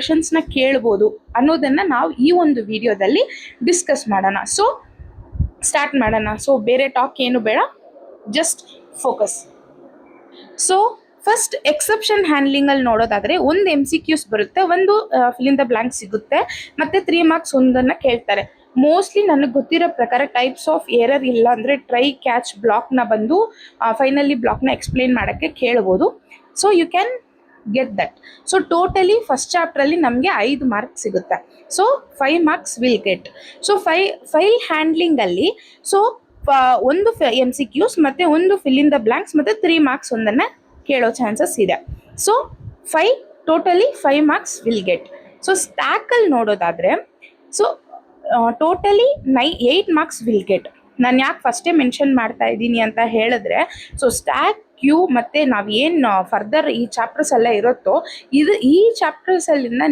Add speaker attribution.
Speaker 1: ಕ್ವಶನ್ಸ್ನ ಕೇಳ್ಬೋದು ಅನ್ನೋದನ್ನು ನಾವು ಈ ಒಂದು ವಿಡಿಯೋದಲ್ಲಿ ಡಿಸ್ಕಸ್ ಮಾಡೋಣ. ಸೊ ಸ್ಟಾರ್ಟ್ ಮಾಡೋಣ. ಸೊ ಬೇರೆ ಟಾಕ್ ಏನು ಬೇಡ, just focus. So first exception ಹ್ಯಾಂಡ್ಲಿಂಗಲ್ಲಿ ನೋಡೋದಾದರೆ ಒಂದು MCQs ಬರುತ್ತೆ, ಒಂದು ಫಿಲ್ ಇನ್ ದ ಬ್ಲಾಂಕ್ ಸಿಗುತ್ತೆ, ಮತ್ತು 3 ಮಾರ್ಕ್ಸ್ ಒಂದನ್ನು ಕೇಳ್ತಾರೆ. ಮೋಸ್ಟ್ಲಿ ನನಗೆ ಗೊತ್ತಿರೋ ಪ್ರಕಾರ ಟೈಪ್ಸ್ ಆಫ್ ಎರರ್ ಇಲ್ಲ ಅಂದರೆ ಟ್ರೈ ಕ್ಯಾಚ್ ಬ್ಲಾಕ್ನ ಬಂದು ಫೈನಲಿ ಬ್ಲಾಕ್ನ ಎಕ್ಸ್ಪ್ಲೇನ್ ಮಾಡೋಕ್ಕೆ ಕೇಳ್ಬೋದು. So you can get that. So totally first ಚಾಪ್ಟ್ರಲ್ಲಿ ನಮಗೆ 5 ಮಾರ್ಕ್ಸ್ ಸಿಗುತ್ತೆ. So 5 marks will get. So file ಹ್ಯಾಂಡ್ಲಿಂಗಲ್ಲಿ ಸೊ ಒಂದು MCQs ಮತ್ತು ಒಂದು ಫಿಲ್ ಇನ್ ದ ಬ್ಲಾಂಕ್ಸ್ ಮತ್ತು 3 ಮಾರ್ಕ್ಸ್ ಒಂದನ್ನು ಕೇಳೋ ಚಾನ್ಸಸ್ ಇದೆ. So totally 5 marks will get. So ಸ್ಟ್ಯಾಕಲ್ಲಿ ನೋಡೋದಾದರೆ so totally 8 marks will get. ನಾನು ಯಾಕೆ ಫಸ್ಟೇ ಮೆನ್ಷನ್ ಮಾಡ್ತಾ ಇದ್ದೀನಿ ಅಂತ ಹೇಳಿದ್ರೆ, ಸೊ ಸ್ಟ್ಯಾಕ್ ಕ್ಯೂ ಮತ್ತು ನಾವೇನು ಫರ್ದರ್ ಈ ಚಾಪ್ಟರ್ಸ್ ಎಲ್ಲ ಇರುತ್ತೋ ಈ ಚಾಪ್ಟರ್ಸಲ್ಲಿಂದ